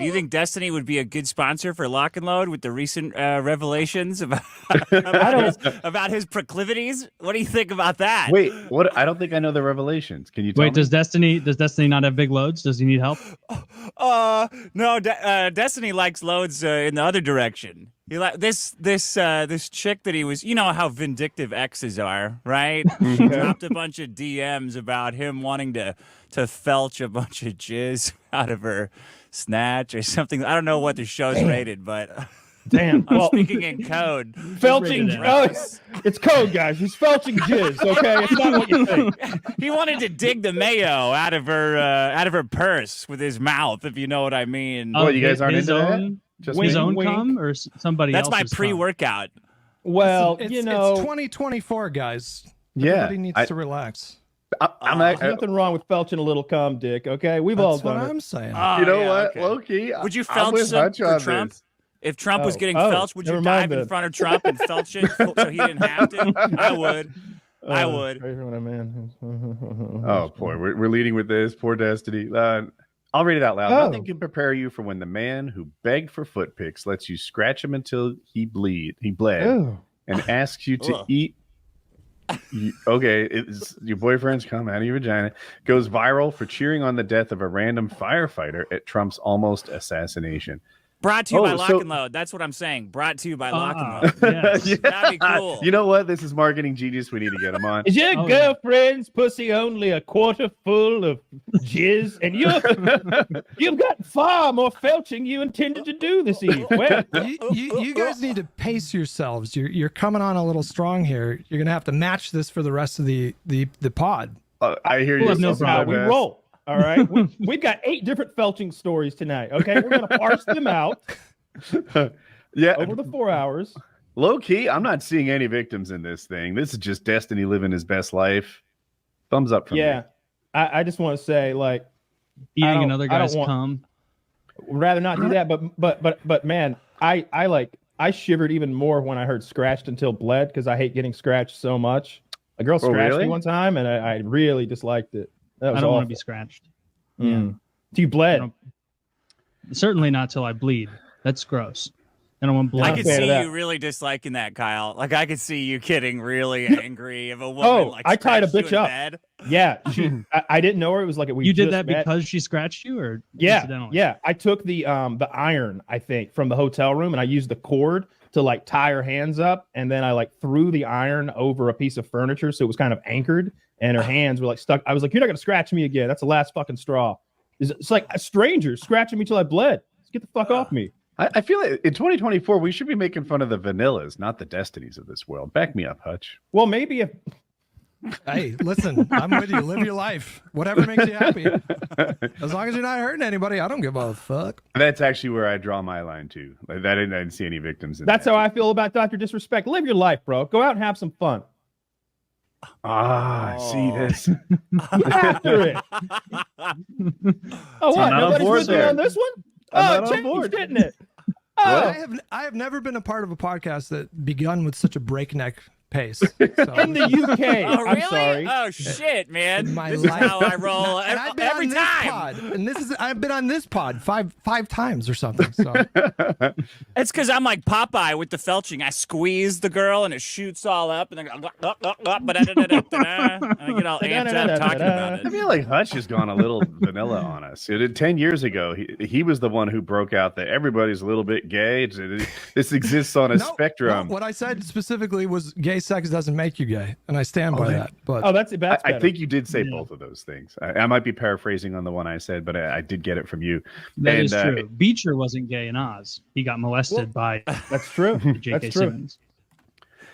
Do you think Destiny would be a good sponsor for Lock and Load with the recent revelations about about his proclivities? What do you think about that? Wait, what? I don't think I know the revelations. Can you tell me? Does Destiny not have big loads? Does he need help? No. Destiny likes loads in the other direction. He this chick that he was. You know how vindictive exes are, right? She dropped a bunch of DMs about him wanting to felch a bunch of jizz out of her snatch or something. I don't know what the show's rated, but damn, I'm speaking in code. Felching, it's code, guys. He's felching jizz. Okay, it's not what you think. He wanted to dig the mayo out of her purse with his mouth, if you know what I mean. Oh, you guys aren't into that? Just his own cum or somebody else's? That's my pre-workout. Well, it's 2024, guys. Yeah, everybody needs to relax. There's nothing wrong with felching a little cum, Dick. Okay, we've all done it. That's what I'm saying. You know what, okay. Low-key, would you felch some for Trump? If Trump was getting felched, would you dive in front of Trump and felch it so he didn't have to? I would. I would. Oh, boy, we're leading with this. Poor Destiny. I'll read it out loud. Nothing can prepare you for when the man who begged for foot pics lets you scratch him until he bled, and asks you to eat. It's your boyfriend's cum out of your vagina. Goes viral for cheering on the death of a random firefighter at Trump's almost assassination. Brought to you by Lock and Load. That's what I'm saying. Brought to you by Lock and Load. Yes. Yeah. That'd be cool. You know what? This is marketing genius. We need to get him on. Is your girlfriend's pussy only a quarter full of jizz? And you've got far more felching you intended to do this evening. Well, you guys need to pace yourselves. You're coming on a little strong here. You're gonna have to match this for the rest of the pod. I hear you. No problem. We roll. All right, we've got 8 different felching stories tonight. Okay, we're gonna parse them out. Over the 4 hours. Low key, I'm not seeing any victims in this thing. This is just Destiny living his best life. Thumbs up from me. I just want to say, like, eating another guy's cum. Rather not do that, but man, I shivered even more when I heard "scratched until bled" because I hate getting scratched so much. A girl scratched me one time, and I really disliked it. I don't want to be scratched. Yeah. Do you bled? Certainly not till I bleed. That's gross. I don't want blood. I could see you really disliking that, Kyle. Like, I could see you getting really angry if a woman I tied a bitch up. Bed. Yeah, I didn't know her. It was like you did that because she scratched you, or incidentally? Yeah. I took the iron, I think, from the hotel room, and I used the cord to like tie her hands up, and then I like threw the iron over a piece of furniture, so it was kind of anchored, and her hands were like stuck. I was like, "You're not gonna scratch me again. That's the last fucking straw." It's like a stranger scratching me till I bled. Just get the fuck off me. I feel like in 2024 we should be making fun of the vanillas, not the Destinies of this world. Back me up, Hutch. Well, maybe if. Hey, listen, I'm with you. Live your life. Whatever makes you happy. As long as you're not hurting anybody, I don't give a fuck. That's actually where I draw my line too. Like, I didn't see any victims. That's how I feel about Dr. Disrespect. Live your life, bro. Go out and have some fun. I see this. After it. Oh, what? Nobody's with me on this one? Changed, didn't it? I have never been a part of a podcast that begun with such a breakneck pace. So. In the UK. Oh, really? I'm sorry. Oh, shit, man. This is how I roll every on time. This pod, and I've been on this pod five times or something. So it's because I'm like Popeye with the felching. I squeeze the girl and it shoots all up, and then and I get all amped up talking about it. I feel like Hutch has gone a little vanilla on us. 10 years ago, he was the one who broke out that everybody's a little bit gay. This exists on a spectrum. What I said specifically was gay sex doesn't make you gay, and I stand by that. But that's I think you did say both of those things. I might be paraphrasing on the one I said, but I did get it from you. That is true. Beecher wasn't gay in Oz. He got molested by that's true. J.K. Simmons.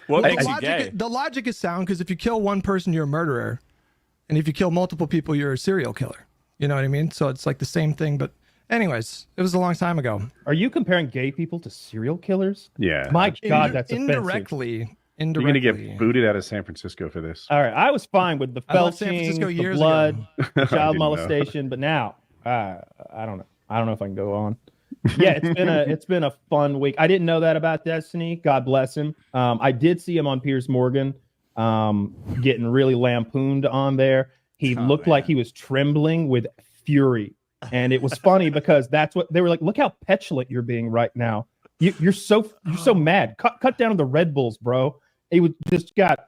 What well, makes you gay? The logic is sound because if you kill one person, you're a murderer, and if you kill multiple people, you're a serial killer. You know what I mean? So it's like the same thing, but. Anyways, it was a long time ago. Are you comparing gay people to serial killers? Yeah. My God, that's indirectly. You're going to get booted out of San Francisco for this. All right. I was fine with the felching, the blood, child molestation, but now I don't know. I don't know if I can go on. Yeah, it's been a fun week. I didn't know that about Destiny. God bless him. I did see him on Piers Morgan getting really lampooned on there. He looked like he was trembling with fury And it was funny because that's what they were like. Look how petulant you're being right now. You're so mad. Cut down on the Red Bulls, bro. It was just got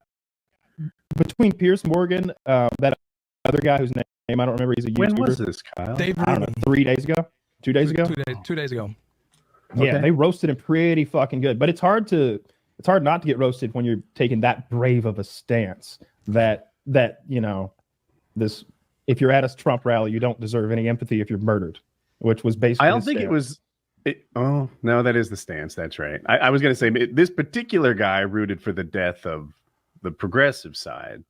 between Pierce Morgan, that other guy whose name I don't remember. He's a YouTuber. When was this, Kyle? Dave I don't know, 3 days ago, 2 days ago. 2 days ago. Yeah, Okay. they roasted him pretty fucking good. But it's hard not to get roasted when you're taking that brave of a stance. That this. If you're at a Trump rally, you don't deserve any empathy if you're murdered, which was basically. I don't think it was. Oh no, that is the stance. That's right. I was going to say this particular guy rooted for the death of the progressive side,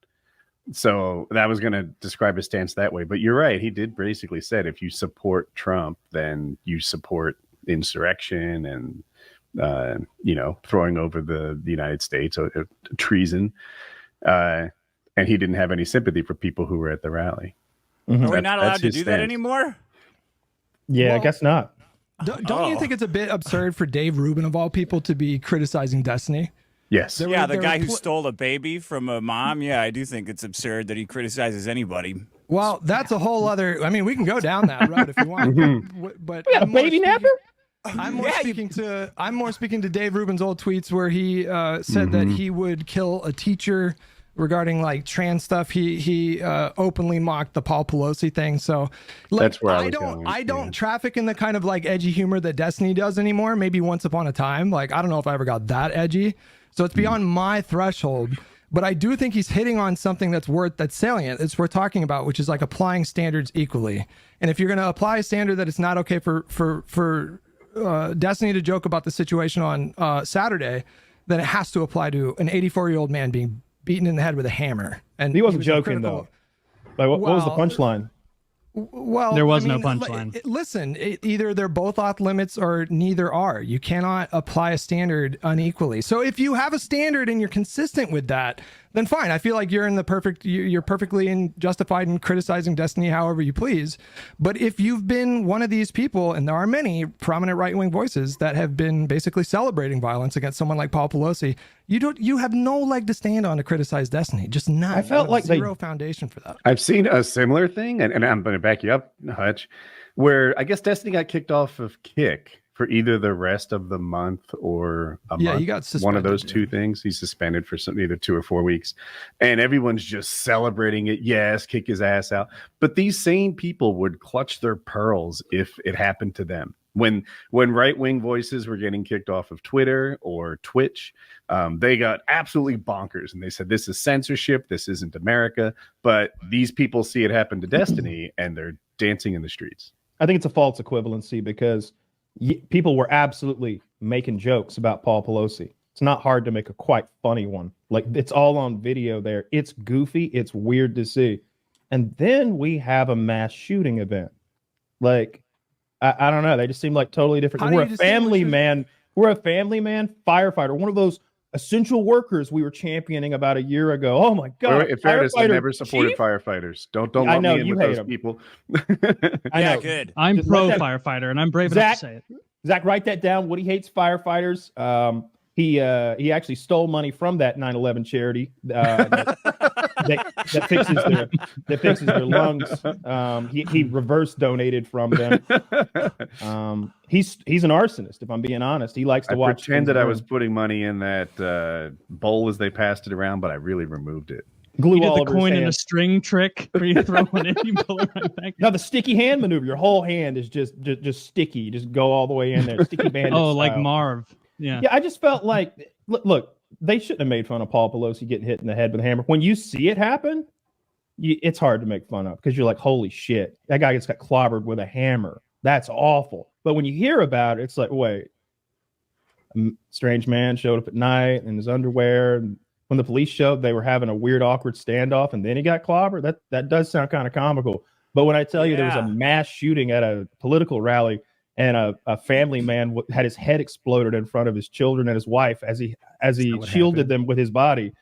so that was going to describe his stance that way. But you're right. He did basically said if you support Trump, then you support insurrection and throwing over the United States, treason. And he didn't have any sympathy for people who were at the rally. Mm-hmm. Are we not allowed to do that anymore? Yeah, I guess not. Don't you think it's a bit absurd for Dave Rubin, of all people, to be criticizing Destiny? Yes. Yeah, the guy who stole a baby from a mom. Yeah, I do think it's absurd that he criticizes anybody. Well, that's a whole other. I mean, we can go down that road if you want. But We got a baby napper? I'm more speaking to Dave Rubin's old tweets where he said that he would kill a teacher regarding like trans stuff. He openly mocked the Paul Pelosi thing. So like, that's where I don't traffic in the kind of like edgy humor that Destiny does anymore. Maybe once upon a time. Like, I don't know if I ever got that edgy. So it's beyond my threshold. But I do think he's hitting on something that's salient. It's worth talking about, which is like applying standards equally. And if you're going to apply a standard that it's not okay for Destiny to joke about the situation on Saturday, then it has to apply to an 84-year-old man being beaten in the head with a hammer. And he wasn't joking though. Like, what was the punchline? Well, there was no punchline. Listen, either they're both off limits or neither are. You cannot apply a standard unequally. So if you have a standard and you're consistent with that, then fine. I feel like you're perfectly justified in criticizing Destiny however you please. But if you've been one of these people, and there are many prominent right-wing voices that have been basically celebrating violence against someone like Paul Pelosi, you have no leg to stand on to criticize Destiny. Just none. I felt like zero foundation for that. I've seen a similar thing, and I'm going to back you up, Hutch, where I guess Destiny got kicked off of Kick for either the rest of the month or a month. He got suspended. One of those two things. He's suspended for either 2 or 4 weeks, and everyone's just celebrating it. Yes, kick his ass out. But these same people would clutch their pearls if it happened to them. When right-wing voices were getting kicked off of Twitter or Twitch, they got absolutely bonkers. And they said, this is censorship. This isn't America. But these people see it happen to Destiny, and they're dancing in the streets. I think it's a false equivalency because people were absolutely making jokes about Paul Pelosi. It's not hard to make a quite funny one. Like, it's all on video there. It's goofy. It's weird to see. And then we have a mass shooting event. Like, I don't know. They just seem like totally different. We're a family man firefighter. One of those essential workers we were championing about a year ago. Oh my God. In fairness, I never supported firefighters. Don't lump me in with those people. I know. Good. I'm pro firefighter, and I'm brave enough to say it. Zach, write that down. Woody hates firefighters. He actually stole money from that 9/11 charity that fixes their lungs. He reverse donated from them. He's an arsonist, if I'm being honest. He likes to watch. I pretended I was putting money in that bowl as they passed it around, but I really removed it. You did the coin in a string trick where you throw one in, you pull it right back. No, the sticky hand maneuver. Your whole hand is just sticky. You just go all the way in there. Sticky bandit style. Like Marv. Yeah. I just felt like, look, they shouldn't have made fun of Paul Pelosi getting hit in the head with a hammer. When you see it happen, it's hard to make fun of because you're like, holy shit, that guy just got clobbered with a hammer. That's awful. But when you hear about it, it's like, wait, a strange man showed up at night in his underwear. And when the police showed, they were having a weird, awkward standoff, and then he got clobbered. That does sound kind of comical. But when I tell you there was a mass shooting at a political rally, and a family man had his head exploded in front of his children and his wife as he shielded them with his body.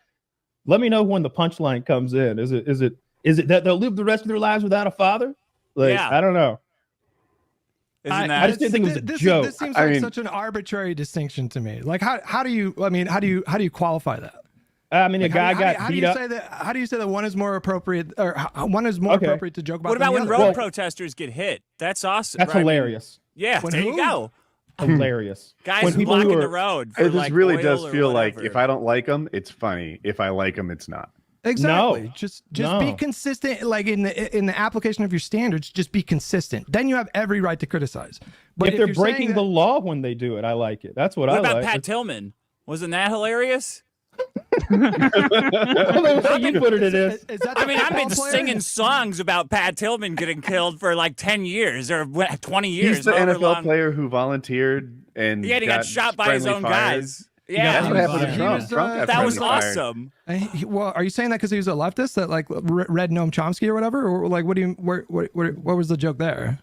Let me know when the punchline comes in. Is it that they'll live the rest of their lives without a father? I don't know. I just didn't think it was a joke. This seems like such an arbitrary distinction to me. Like, how do you qualify that? I mean, Like, a guy got how do beat you up. say that? How do you say that one is more appropriate, or one is more appropriate to joke about? What about than when the road other? protesters get hit? That's awesome. That's right? I mean, hilarious. yeah, When there who? you go. Hilarious. Guys When people blocking who the are- road for It just like really oil does or feel like whatever. if I don't like them, it's funny. If I like them, it's not. Exactly. No. Just No. be consistent. Like in the application of your standards, just be consistent. Then you have every right to criticize. But if they're you're saying breaking that- the law when they do it, I like it. That's what What I about like. Pat Tillman? Wasn't that hilarious? Well, you put it is. Is that I the mean, I've been football player? singing songs about Pat Tillman getting killed for like 10 years or 20 years. He's the however NFL long. player who volunteered and Yeah, he got shot by his friendly own fire. guys. got Yeah, That's what happened to He Trump. was, Trump got that was friendly fired. awesome. Well, are you saying that because he was a leftist that like read Noam Chomsky or whatever, or like what do you what was the joke there?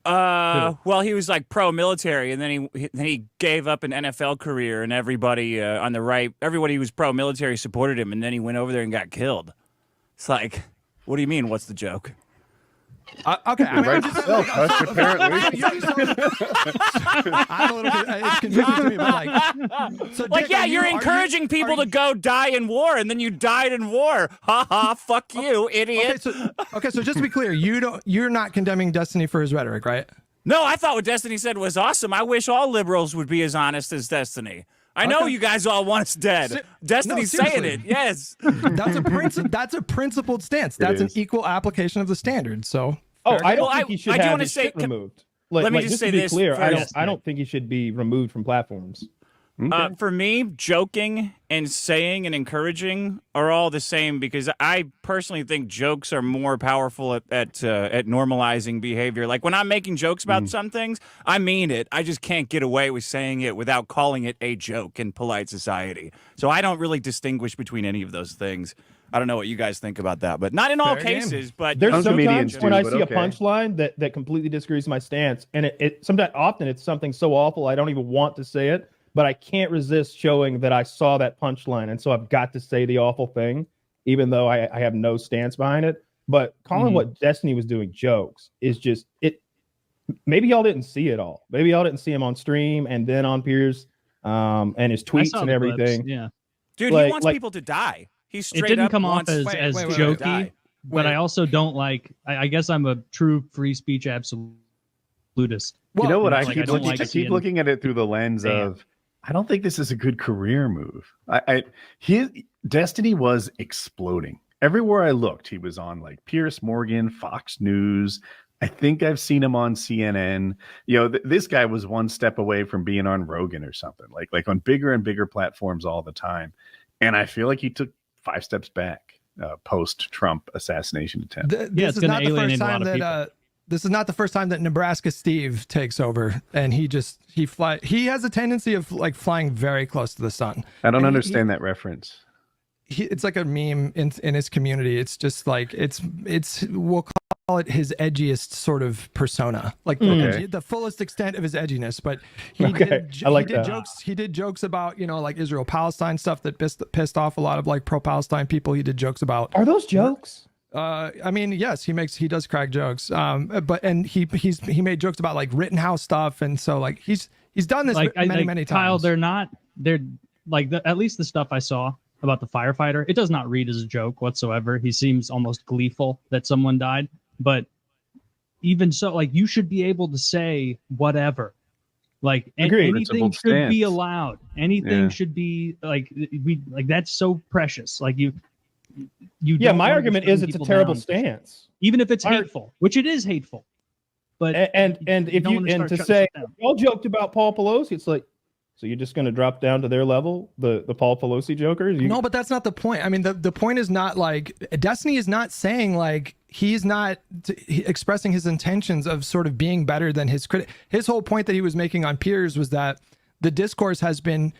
Well, he was like pro-military, and then he gave up an NFL career, and everybody on the right, everybody who was pro-military supported him, and then he went over there and got killed. It's like, what do you mean? What's the joke? Okay, I mean, Right I'm just- yourself, Hush, apparently. I'm a little bit, it's confusing to me, but like, so Like, Dick, yeah, are you're you- encouraging people to go die in war, and then you died in war. Ha ha! Fuck you, idiot. Okay, so just to be clear, you're not condemning Destiny for his rhetoric, right? No, I thought what Destiny said was awesome. I wish all liberals would be as honest as Destiny. I know you guys all want us dead. Destiny's no, saying seriously. it. Yes. That's a principled stance. That's an is. equal application of the standard. So Oh, I don't Well, think he should I do have wanna his say- shit removed. Like, let me like, just just say to be this clear, first. I don't think he should be removed from platforms. For me, joking and saying and encouraging are all the same because I personally think jokes are more powerful at normalizing behavior. Like when I'm making jokes about some things, I mean it. I just can't get away with saying it without calling it a joke in polite society. So I don't really distinguish between any of those things. I don't know what you guys think about that, but not in all Fair game. cases. But There's Some sometimes comedians when do, I but see okay. a punchline that completely disagrees with my stance, and it sometimes often it's something so awful I don't even want to say it, but I can't resist showing that I saw that punchline, and so I've got to say the awful thing, even though I have no stance behind it. But calling what Destiny was doing jokes is just it. Maybe y'all didn't see it all. Maybe y'all didn't see him on stream and then on Piers, and his I tweets saw and the everything. clips, yeah, dude, Like- he wants like- people to die. He straight it didn't up come off wants as Wait, as wait, wait, jokey, die. but I also don't like. I guess I'm a true free speech absolutist. You know what? I like, keep I don't looking. like I keep seeing- looking at it through the lens Damn. of. I don't think this is a good career move. His Destiny was exploding everywhere I looked. He was on like Pierce Morgan, Fox News. I think I've seen him on CNN. You know, this guy was one step away from being on Rogan or something. Like on bigger and bigger platforms all the time. And I feel like he took 5 steps back post Trump assassination attempt. it's gonna alienate a lot of people. This is not the first time that Nebraska Steve takes over, and he has a tendency of like flying very close to the sun. I don't And understand that reference. It's like a meme in his community. It's just like it's we'll call it his edgiest sort of persona, like the fullest extent of his edginess. But he I like did that. jokes. He did jokes about like Israel Palestine stuff that pissed off a lot of like pro Palestine people. He did jokes about. Are those jokes? I mean, yes, he does crack jokes. But he made jokes about like Rittenhouse stuff, and so like he's done this Like many Kyle, times. they're like at least the stuff I saw about the firefighter, it does not read as a joke whatsoever. He seems almost gleeful that someone died, but even so, like you should be able to say whatever. Like anything Principled should be stance. allowed. Anything Yeah. should be like that's so precious. Like you. Yeah, don't my wanna be argument shutting is it's a people terrible down, stance. even if it's Our- hateful, which it is hateful. But And if don't you wanna and start to shutting say stuff down. y'all joked about Paul Pelosi, it's like, so you're just going to drop down to their level, the Paul Pelosi jokers? No, but that's not the point. I mean, the point is not like Destiny is not saying like he's not expressing his intentions of sort of being better than his critic. His whole point that he was making on Piers was that the discourse has been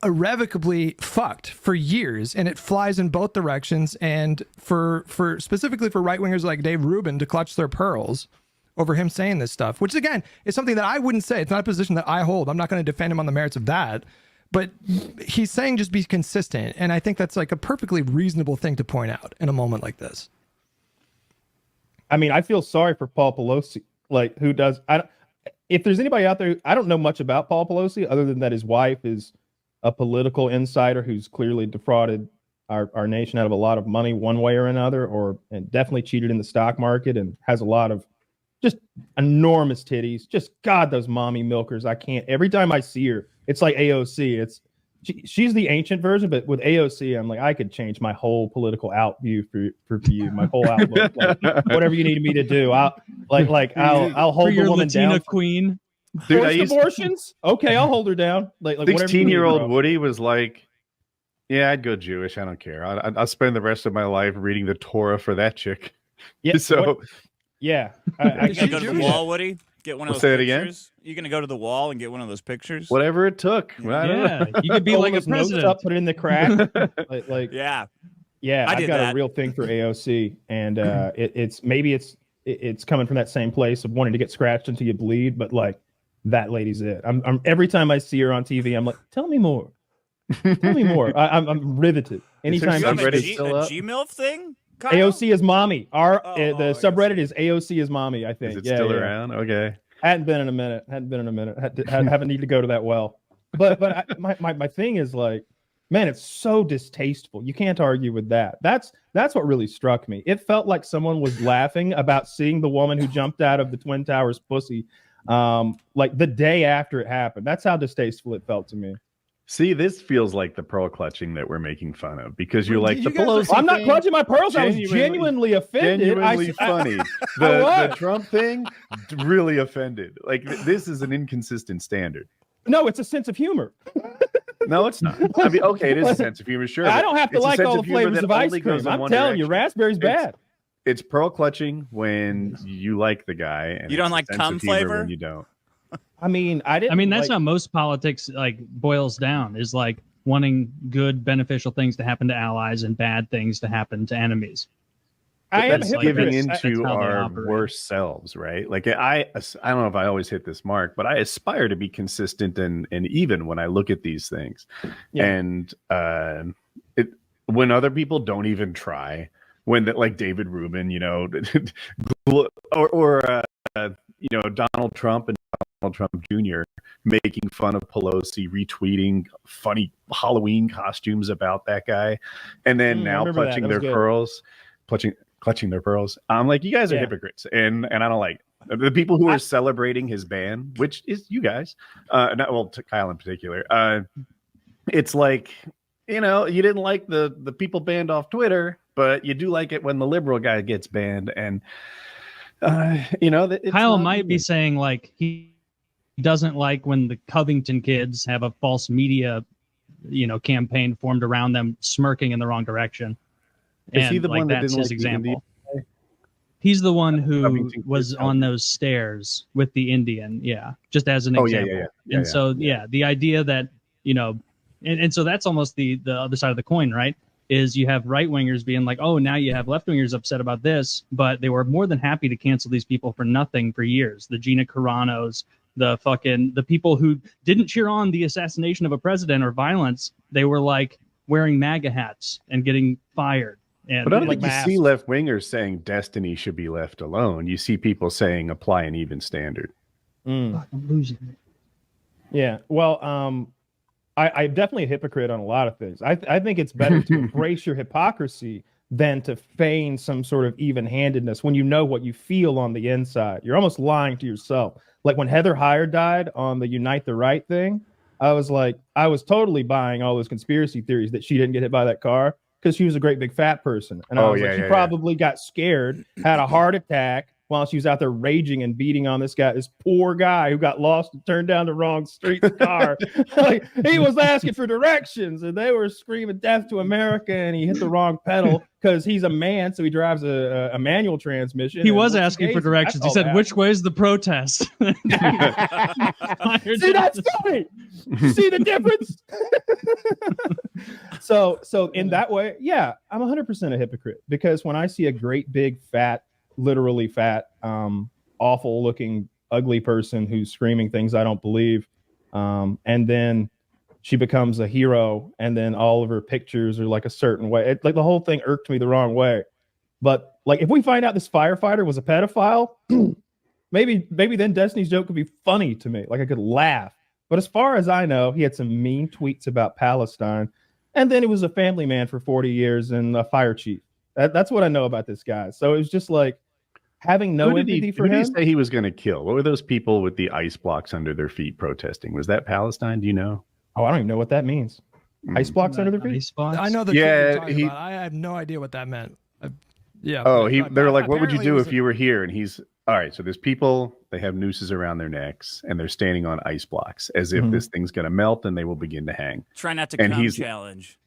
irrevocably fucked for years, and it flies in both directions. And for specifically for right wingers like Dave Rubin to clutch their pearls over him saying this stuff, which again is something that I wouldn't say. It's not a position that I hold. I'm not going to defend him on the merits of that. But he's saying just be consistent. And I think that's like a perfectly reasonable thing to point out in a moment like this. I mean, I feel sorry for Paul Pelosi, like who does. If there's anybody out there, I don't know much about Paul Pelosi other than that his wife is a political insider who's clearly defrauded our nation out of a lot of money one way or another, and definitely cheated in the stock market and has a lot of just enormous titties. Just God, those mommy milkers. I can't. Every time I see her, it's like AOC. She's the ancient version, but with AOC, I'm like, I could change my whole political view for you, my whole outlook. Like, whatever you need me to do, I'll hold the woman Latina down. queen. Dude, Forced abortions? Okay, I'll hold her down. Like 16-year-old Woody was like, yeah, I'd go Jewish. I don't care. I'll spend the rest of my life reading the Torah for that chick. Yeah. So, yeah. You gonna go to the wall, Woody? Get one of those Say it pictures? You gonna go to the wall and get one of those pictures? whatever it took. I don't know. Yeah, you could be like a Those notes president. up, put it in the crack. Yeah. Yeah, I I've did got that. a real thing for AOC, and it's coming from that same place of wanting to get scratched until you bleed, but like that lady's it. I'm every time I see her on TV, I'm like, tell me more. Tell me more. I'm riveted. Anytime You have a subreddit still up? Gmail thing? Kyle? AOC is mommy. The AOC. subreddit is AOC is mommy, I think. Is it still around? Okay. Hadn't been in a minute. Haven't need to go to that well. But my thing is like, man, it's so distasteful. You can't argue with that. That's what really struck me. It felt like someone was laughing about seeing the woman who jumped out of the Twin Towers pussy, like the day after it happened. That's how distasteful it felt to me. See, this feels like the pearl clutching that we're making fun of because you're Wait, like do the you guys- Pelosi I'm not thing, clutching my pearls. I was genuinely offended. genuinely I- funny. The Trump thing really offended. Like this is an inconsistent standard. No, it's a sense of humor. No, it's not. I mean, okay, it is a sense of humor, sure. I but don't have to it's a like sense all the of humor flavors that of ice only goes cream. in I'm one telling you, direction. raspberry's bad. It's pearl clutching when you like the guy, and You don't it's a like sense cum of humor flavor? when you don't. I mean, that's That's how most politics like boils down, is like wanting good, beneficial things to happen to allies and bad things to happen to enemies. I am a That's hypocrite. giving That's into how they our operate. worst selves, right? Like I don't know if I always hit this mark, but I aspire to be consistent and even when I look at these things. Yeah. And when other people don't even try, when like David Rubin, or Donald Trump and Donald Trump Jr. making fun of Pelosi, retweeting funny Halloween costumes about that guy, and then I now remember that. clutching That their was good. pearls, clutching their pearls. I'm like, you guys are Yeah. hypocrites, and I don't like it. The people who are celebrating his ban, which is you guys, to Kyle in particular. It's like, you didn't like the people banned off Twitter, but you do like it when the liberal guy gets banned, and Kyle might be saying like he doesn't like when the Covington kids have a false media, campaign formed around them smirking in the wrong direction. Is And he the like one that that's didn't his like the Indian example. He's the one who Covington was kids on helped. those stairs with the Indian, just as an Oh, yeah, example. yeah. And so the idea that and so that's almost the other side of the coin, right? Is you have right wingers being like, oh, now you have left wingers upset about this, but they were more than happy to cancel these people for nothing for years. The Gina Carano's, the people who didn't cheer on the assassination of a president or violence, they were like wearing MAGA hats and getting fired. And But I don't like think you see left wingers saying destiny should be left alone. You see people saying apply an even standard. I'm losing it. Yeah. Well, I'm definitely a hypocrite on a lot of things. I think it's better to embrace your hypocrisy than to feign some sort of even-handedness when you know what you feel on the inside. You're almost lying to yourself. Like when Heather Heyer died on the Unite the Right thing, I was totally buying all those conspiracy theories that she didn't get hit by that car because she was a great big fat person. And I was like, she probably got scared, had a heart attack while she was out there raging and beating on this poor guy who got lost and turned down the wrong street's car. Like, he was asking for directions and they were screaming death to America and he hit the wrong pedal because he's a man, so he drives a manual transmission. He and was once asking for gazes, directions. He that's said, all which way's the protest? See, that's funny. See the difference? So in that way, yeah, I'm 100% a hypocrite because when I see a great big fat, literally fat, awful looking, ugly person who's screaming things I don't believe, and then she becomes a hero, and then all of her pictures are like a certain way. Like the whole thing irked me the wrong way. But like, if we find out this firefighter was a pedophile, maybe then Destiny's joke could be funny to me. Like I could laugh. But as far as I know, he had some mean tweets about Palestine, and then he was a family man for 40 years and a fire chief. That's what I know about this guy. So it was just like having no empathy for him. Who did he say he was going to kill? What were those people with the ice blocks under their feet protesting? Was that Palestine? Do you know? Oh, I don't even know what that means. Ice blocks under their feet? I know that. Yeah, about. I have no idea what that meant. Yeah. Oh, they're like, what would you do if you were here? And he's all right. So there's people, they have nooses around their necks and they're standing on ice blocks as if this thing's going to melt and they will begin to hang. Try not to come challenge.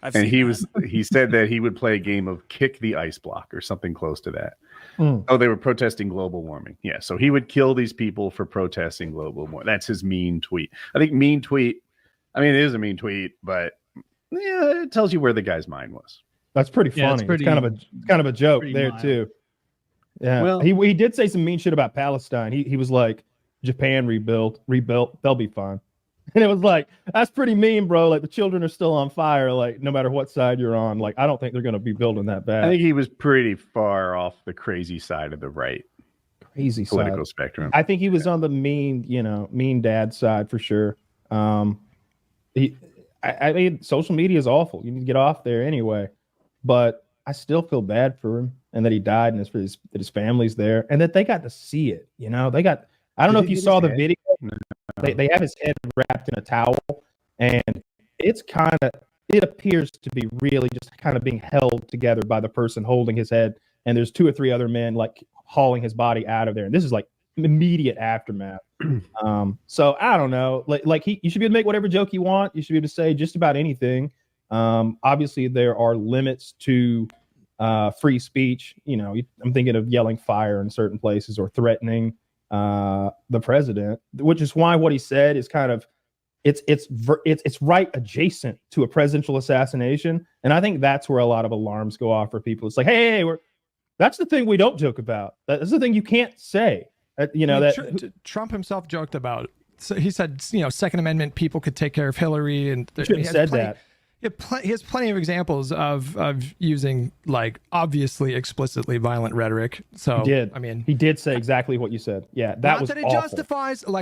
He said that he would play a game of kick the ice block or something close to that. Oh, they were protesting global warming. Yeah. So he would kill these people for protesting global warming. That's his mean tweet. I think mean tweet. I mean, it is a mean tweet, but yeah, it tells you where the guy's mind was. That's pretty funny. It's kind of a joke there mild. Too. Yeah. Well, he did say some mean shit about Palestine. He was like, Japan rebuilt, they'll be fine. And it was like, that's pretty mean, bro. Like the children are still on fire. Like no matter what side you're on, like I don't think they're going to be building that bad. I think he was pretty far off the crazy side of the right. Crazy political side. Spectrum. I think he was on the mean dad side for sure. I mean, social media is awful. You need to get off there anyway. But I still feel bad for him and that he died and that his family's there and that they got to see it. You know, they got, I don't know if you saw the video. They have his head wrapped in a towel and it appears to be really just kind of being held together by the person holding his head. And there's 2 or 3 other men like hauling his body out of there. And this is like immediate aftermath. So I don't know, you should be able to make whatever joke you want. You should be able to say just about anything. Obviously there are limits to free speech. You know, I'm thinking of yelling fire in certain places or threatening the president, which is why what he said is kind of it's right adjacent to a presidential assassination. And I think that's where a lot of alarms go off for people. It's like, hey, that's the thing we don't joke about. That's the thing you can't say. Trump himself joked about. So he said, Second Amendment people could take care of Hillary, and he said that. He has plenty of examples of using like obviously explicitly violent rhetoric. So he did. I mean, he did say exactly what you said. Yeah, that was not that it awful. justifies like.